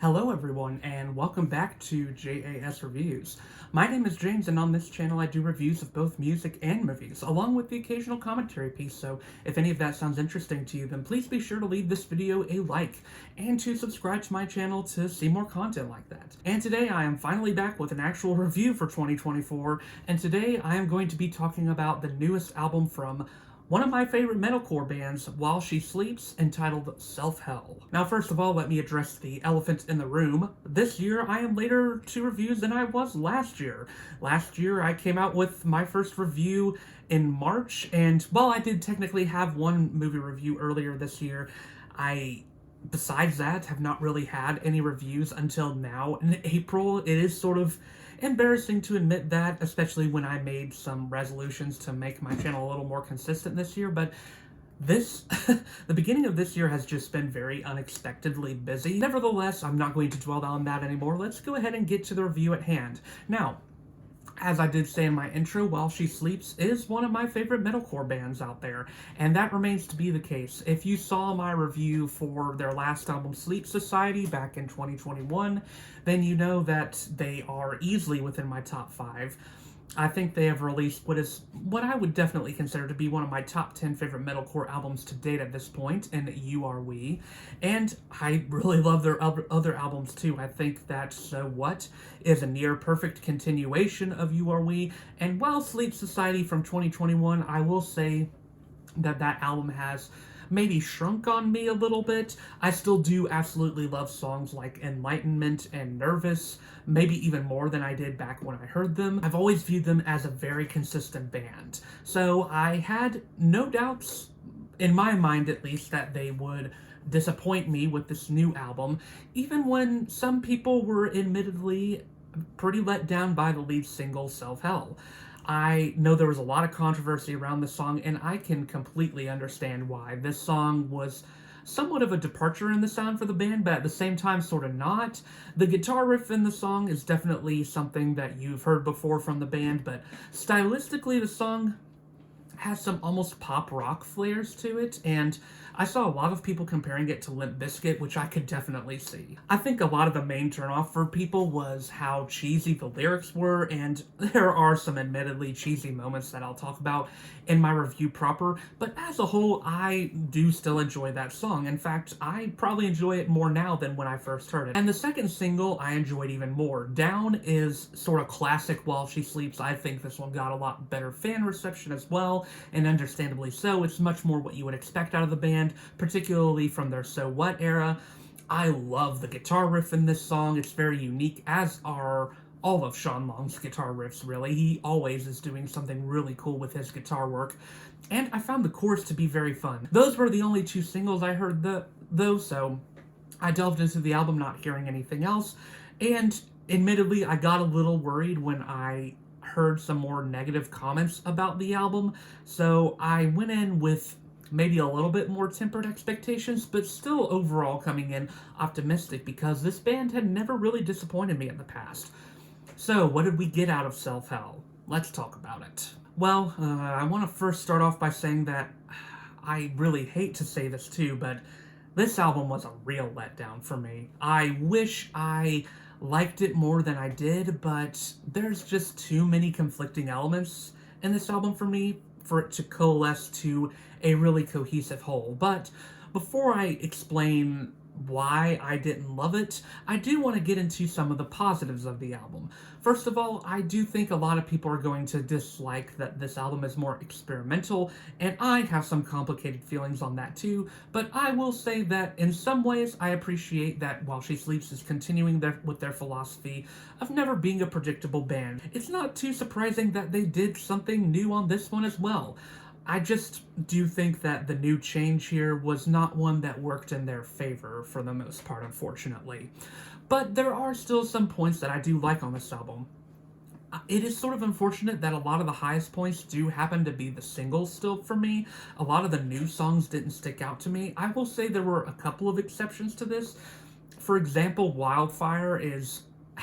Hello everyone and welcome back to JAS Reviews. My name is James and on this channel I do reviews of both music and movies, along with the occasional commentary piece, so if any of that sounds interesting to you then please be sure to leave this video a like and to subscribe to my channel to see more content like that. And today I am finally back with an actual review for 2024, and today I am going to be talking about the newest album from one of my favorite metalcore bands, While She Sleeps, entitled Self-Hell. Now, first of all, let me address the elephant in the room. This year, I am later to reviews than I was last year. Last year, I came out with my first review in March, and while I did technically have one movie review earlier this year, besides that, have not really had any reviews until now. In April, it is sort of embarrassing to admit that, especially when I made some resolutions to make my channel a little more consistent this year, but the beginning of this year has just been very unexpectedly busy. Nevertheless, I'm not going to dwell on that anymore. Let's go ahead and get to the review at hand. Now, as I did say in my intro, While She Sleeps is one of my favorite metalcore bands out there, and that remains to be the case. If you saw my review for their last album, Sleep Society, back in 2021, then you know that they are easily within my top 5. I think they have released what I would definitely consider to be one of my top 10 favorite metalcore albums to date at this point, in You Are We. And I really love their other albums too. I think that So What is a near perfect continuation of You Are We. And while Sleep Society from 2021, I will say that that album has maybe shrunk on me a little bit. I still do absolutely love songs like Enlightenment and Nervous, maybe even more than I did back when I heard them. I've always viewed them as a very consistent band. So I had no doubts, in my mind at least, that they would disappoint me with this new album, even when some people were admittedly pretty let down by the lead single, Self-Hell. I know there was a lot of controversy around this song, and I can completely understand why. This song was somewhat of a departure in the sound for the band, but at the same time, sort of not. The guitar riff in the song is definitely something that you've heard before from the band, but stylistically, the song has some almost pop rock flares to it, and I saw a lot of people comparing it to Limp Bizkit, which I could definitely see. I think a lot of the main turnoff for people was how cheesy the lyrics were, and there are some admittedly cheesy moments that I'll talk about in my review proper, but as a whole, I do still enjoy that song. In fact, I probably enjoy it more now than when I first heard it. And the second single, I enjoyed even more. Down is sort of classic While She Sleeps. I think this one got a lot better fan reception as well, and understandably so. It's much more what you would expect out of the band, particularly from their So What era. I love the guitar riff in this song. It's very unique, as are all of Sean Long's guitar riffs, really. He always is doing something really cool with his guitar work, and I found the chorus to be very fun. Those were the only two singles I heard though, so I delved into the album not hearing anything else, and admittedly, I got a little worried when I heard some more negative comments about the album, so I went in with maybe a little bit more tempered expectations, but still overall coming in optimistic because this band had never really disappointed me in the past. So, what did we get out of Self-Hell? Let's talk about it. Well, I want to first start off by saying that I really hate to say this too, but this album was a real letdown for me. I wish I liked it more than I did, but there's just too many conflicting elements in this album for me for it to coalesce to a really cohesive whole. But before I explain why I didn't love it, I do want to get into some of the positives of the album. First of all, I do think a lot of people are going to dislike that this album is more experimental, and I have some complicated feelings on that too, but I will say that in some ways I appreciate that While She Sleeps is continuing with their philosophy of never being a predictable band. It's not too surprising that they did something new on this one as well. I just do think that the new change here was not one that worked in their favor for the most part, unfortunately. But there are still some points that I do like on this album. It is sort of unfortunate that a lot of the highest points do happen to be the singles still for me. A lot of the new songs didn't stick out to me. I will say there were a couple of exceptions to this. For example, Wildfire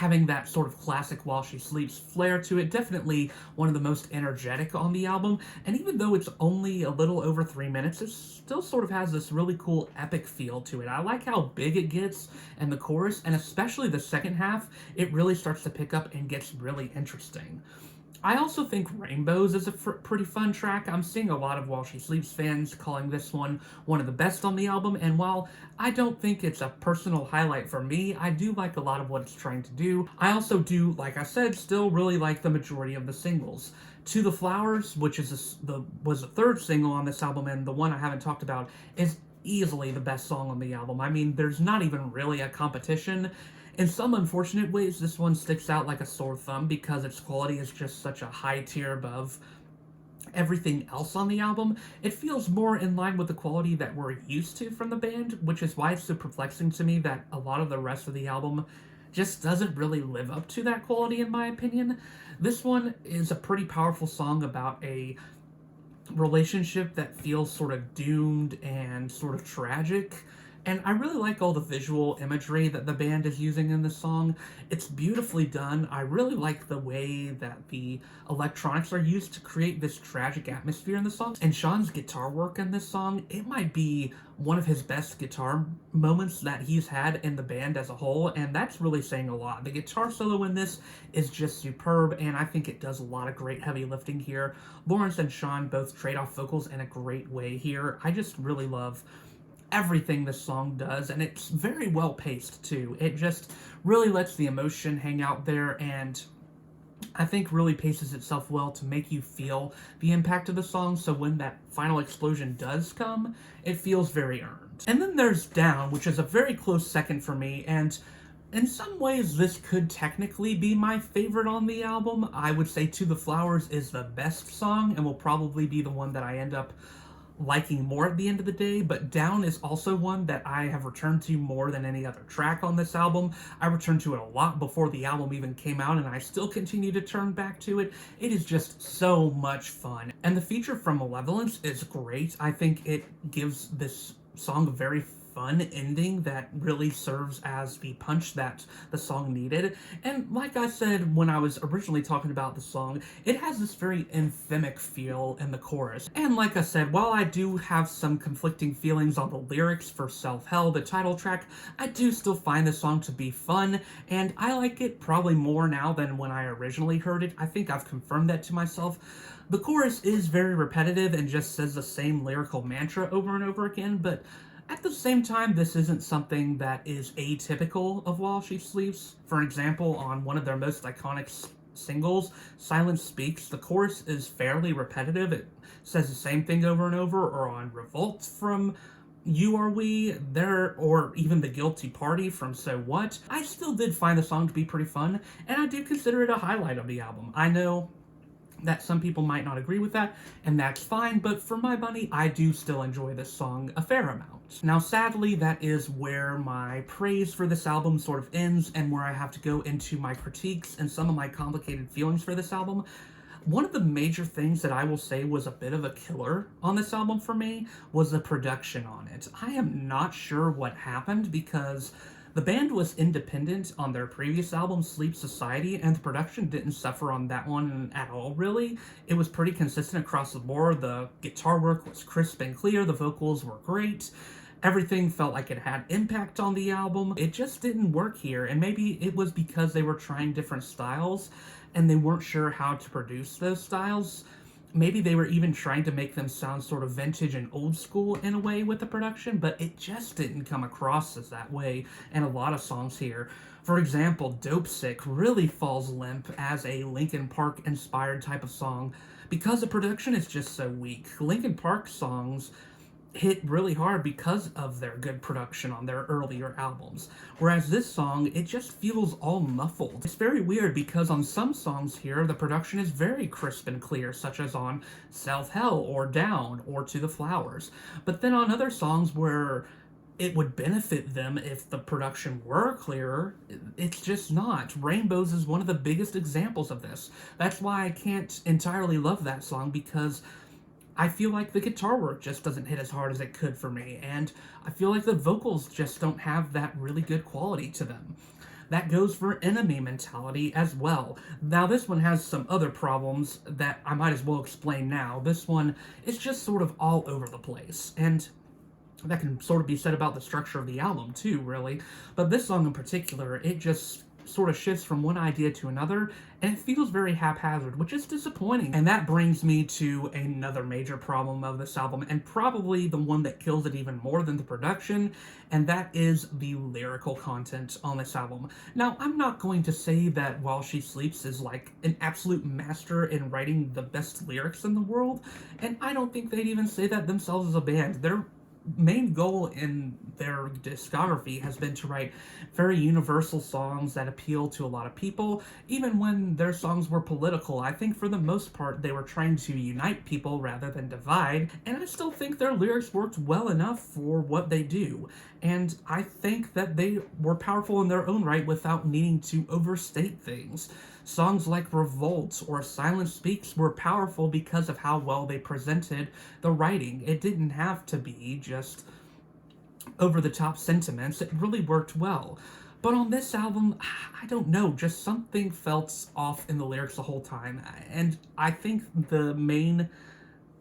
having that sort of classic While She Sleeps flair to it. Definitely one of the most energetic on the album, and even though it's only a little over 3 minutes, it still sort of has this really cool epic feel to it. I like how big it gets in the chorus, and especially the second half, it really starts to pick up and gets really interesting. I also think Rainbows is a pretty fun track. I'm seeing a lot of While She Sleeps fans calling this one of the best on the album, and while I don't think it's a personal highlight for me, I do like a lot of what it's trying to do. I also do, like I said, still really like the majority of the singles. To the Flowers, which is was the third single on this album, and the one I haven't talked about, is easily the best song on the album. I mean, there's not even really a competition. In some unfortunate ways, this one sticks out like a sore thumb because its quality is just such a high tier above everything else on the album. It feels more in line with the quality that we're used to from the band, which is why it's so perplexing to me that a lot of the rest of the album just doesn't really live up to that quality, in my opinion. This one is a pretty powerful song about a relationship that feels sort of doomed and sort of tragic. And I really like all the visual imagery that the band is using in this song. It's beautifully done. I really like the way that the electronics are used to create this tragic atmosphere in the song. And Sean's guitar work in this song, it might be one of his best guitar moments that he's had in the band as a whole, and that's really saying a lot. The guitar solo in this is just superb, and I think it does a lot of great heavy lifting here. Lawrence and Sean both trade off vocals in a great way here. I just really love everything this song does, and it's very well paced too. It just really lets the emotion hang out there, and I think really paces itself well to make you feel the impact of the song, so when that final explosion does come, it feels very earned. And then there's Down, which is a very close second for me, and in some ways this could technically be my favorite on the album. I would say To the Flowers is the best song and will probably be the one that I end up liking more at the end of the day, but Down is also one that I have returned to more than any other track on this album. I returned to it a lot before the album even came out, and I still continue to turn back to it. It is just so much fun. And the feature from Malevolence is great. I think it gives this song a very fun ending that really serves as the punch that the song needed. And like I said when I was originally talking about the song, it has this very anthemic feel in the chorus. And like I said, while I do have some conflicting feelings on the lyrics for Self-Hell, the title track, I do still find the song to be fun, and I like it probably more now than when I originally heard it. I think I've confirmed that to myself. The chorus is very repetitive and just says the same lyrical mantra over and over again, but at the same time, this isn't something that is atypical of While She Sleeps. For example, on one of their most iconic singles, Silence Speaks, the chorus is fairly repetitive. It says the same thing over and over, or on Revolt from You Are We, there, or even The Guilty Party from So What. I still did find the song to be pretty fun, and I do consider it a highlight of the album. I know that some people might not agree with that, and that's fine, but for my money, I do still enjoy this song a fair amount. Now, sadly, that is where my praise for this album sort of ends, and where I have to go into my critiques and some of my complicated feelings for this album. One of the major things that I will say was a bit of a killer on this album for me was the production on it. I am not sure what happened, because the band was independent on their previous album, Sleep Society, and the production didn't suffer on that one at all, really. It was pretty consistent across the board. The guitar work was crisp and clear, the vocals were great, everything felt like it had impact on the album. It just didn't work here, and maybe it was because they were trying different styles, and they weren't sure how to produce those styles. Maybe they were even trying to make them sound sort of vintage and old school in a way with the production, but it just didn't come across as that way in a lot of songs here. For example, Dopesick really falls limp as a Linkin Park inspired type of song because the production is just so weak. Linkin Park songs hit really hard because of their good production on their earlier albums. Whereas this song, it just feels all muffled. It's very weird because on some songs here, the production is very crisp and clear, such as on Self-Hell or Down or To the Flowers. But then on other songs where it would benefit them if the production were clearer, it's just not. Rainbows is one of the biggest examples of this. That's why I can't entirely love that song, because I feel like the guitar work just doesn't hit as hard as it could for me, and I feel like the vocals just don't have that really good quality to them. That goes for Enemy Mentality as well. Now, this one has some other problems that I might as well explain now. This one is just sort of all over the place, and that can sort of be said about the structure of the album too, really. But this song in particular, it just sort of shifts from one idea to another, and it feels very haphazard, which is disappointing. And that brings me to another major problem of this album, and probably the one that kills it even more than the production, and that is the lyrical content on this album. Now, I'm not going to say that While She Sleeps is like an absolute master in writing the best lyrics in the world, and I don't think they'd even say that themselves as a band. Their main goal in their discography has been to write very universal songs that appeal to a lot of people. Even when their songs were political, I think for the most part they were trying to unite people rather than divide, and I still think their lyrics worked well enough for what they do. And I think that they were powerful in their own right without needing to overstate things. Songs like Revolt or Silence Speaks were powerful because of how well they presented the writing. It didn't have to be just over-the-top sentiments. It really worked well. But on this album, I don't know, just something felt off in the lyrics the whole time. And I think the main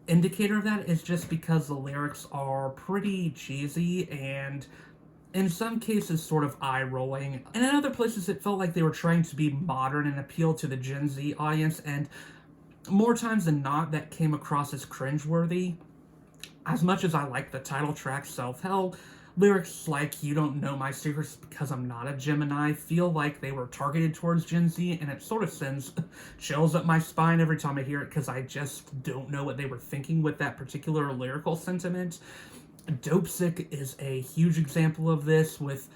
indicator of that is just because the lyrics are pretty cheesy and in some cases sort of eye-rolling, and in other places it felt like they were trying to be modern and appeal to the Gen Z audience, and more times than not that came across as cringeworthy. As much as I like the title track Self-Hell, lyrics like "You don't know my secrets because I'm not a Gemini" feel like they were targeted towards Gen Z, and it sort of sends chills up my spine every time I hear it because I just don't know what they were thinking with that particular lyrical sentiment. Dopesick is a huge example of this, with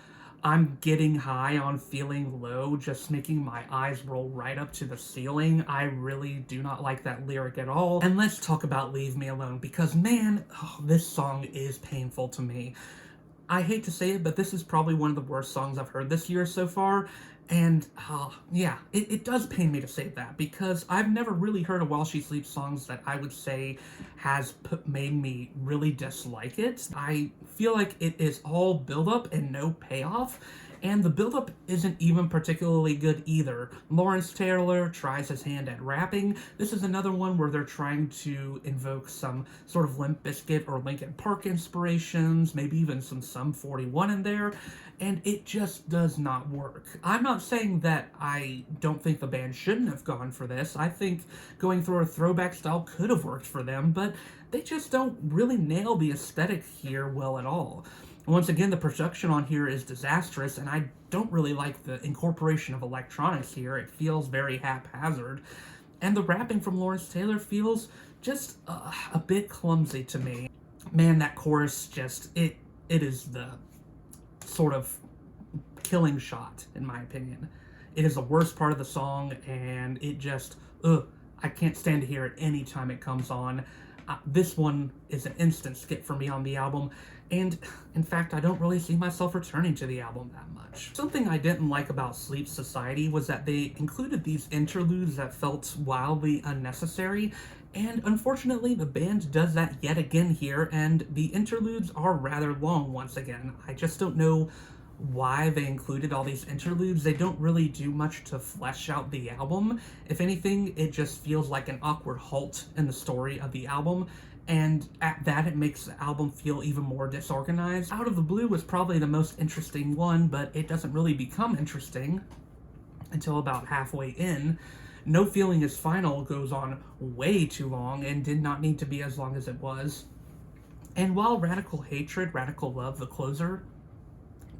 "I'm getting high on feeling low," just making my eyes roll right up to the ceiling. I really do not like that lyric at all. And let's talk about Leave Me Alone, because man, this song is painful to me. I hate to say it, but this is probably one of the worst songs I've heard this year so far. And yeah, it does pain me to say that, because I've never really heard a While She Sleeps songs that I would say has made me really dislike it. I feel like it is all build-up and no payoff, and the build-up isn't even particularly good either. Lawrence Taylor tries his hand at rapping. This is another one where they're trying to invoke some sort of Limp Bizkit or Linkin Park inspirations, maybe even some Sum 41 in there, and it just does not work. I'm not saying that I don't think the band shouldn't have gone for this. I think going through a throwback style could have worked for them, but they just don't really nail the aesthetic here well at all. Once again, the production on here is disastrous, and I don't really like the incorporation of electronics here. It feels very haphazard. And the rapping from Lawrence Taylor feels just a bit clumsy to me. Man, that chorus just, it is the sort of killing shot, in my opinion. It is the worst part of the song, and it just, I can't stand to hear it any time it comes on. This one is an instant skip for me on the album, and in fact, I don't really see myself returning to the album that much. Something I didn't like about Sleep Society was that they included these interludes that felt wildly unnecessary, and unfortunately the band does that yet again here, and the interludes are rather long once again. I just don't know why they included all these interludes. They don't really do much to flesh out the album. If anything, it just feels like an awkward halt in the story of the album, and at that, it makes the album feel even more disorganized. Out of the Blue was probably the most interesting one, but it doesn't really become interesting until about halfway in. No Feeling Is Final goes on way too long and did not need to be as long as it was. And while Radical Hatred, Radical Love, the closer,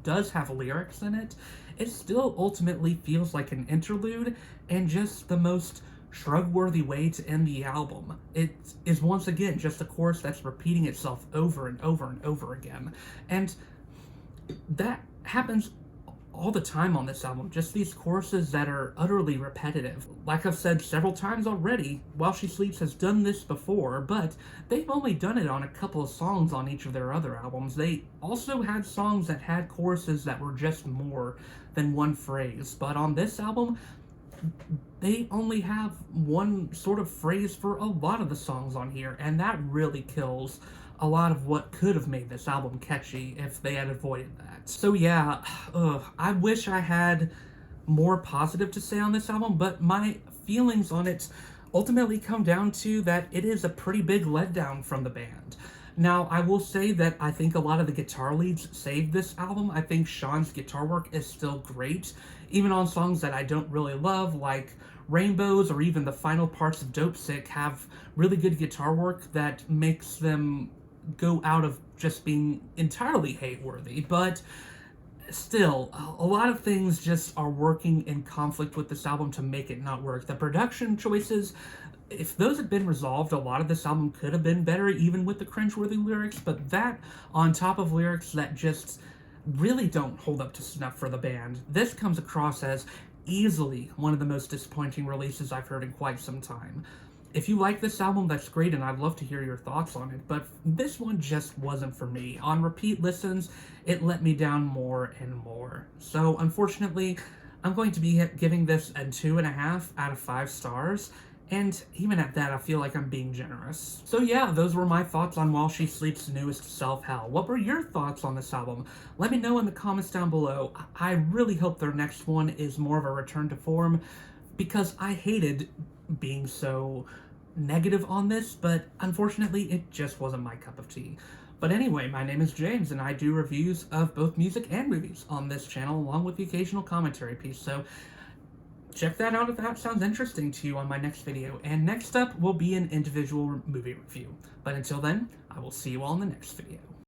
does have lyrics in it, it still ultimately feels like an interlude and just the most shrug-worthy way to end the album. It is once again just a chorus that's repeating itself over and over and over again. And that happens all the time on this album, just these choruses that are utterly repetitive. Like I've said several times already, While She Sleeps has done this before, but they've only done it on a couple of songs on each of their other albums. They also had songs that had choruses that were just more than one phrase, but on this album, they only have one sort of phrase for a lot of the songs on here, and that really kills a lot of what could have made this album catchy if they had avoided that. So yeah, I wish I had more positive to say on this album, but my feelings on it ultimately come down to that it is a pretty big letdown from the band. Now, I will say that I think a lot of the guitar leads saved this album. I think Sean's guitar work is still great, even on songs that I don't really love, like Rainbows or even the final parts of Dopesick have really good guitar work that makes them go out of just being entirely hate-worthy. But still, a lot of things just are working in conflict with this album to make it not work. The production choices, if those had been resolved, a lot of this album could have been better, even with the cringeworthy lyrics, but that, on top of lyrics that just really don't hold up to snuff for the band, this comes across as easily one of the most disappointing releases I've heard in quite some time. If you like this album, that's great, and I'd love to hear your thoughts on it, but this one just wasn't for me. On repeat listens, it let me down more and more. So, unfortunately, I'm going to be giving this a 2.5 out of 5 stars, and even at that, I feel like I'm being generous. So yeah, those were my thoughts on While She Sleeps' newest self-help. What were your thoughts on this album? Let me know in the comments down below. I really hope their next one is more of a return to form, because I hated being so negative on this, but unfortunately it just wasn't my cup of tea. But anyway, my name is James, and I do reviews of both music and movies on this channel, along with the occasional commentary piece, so check that out if that sounds interesting to you on my next video. And next up will be an individual movie review. But until then, I will see you all in the next video.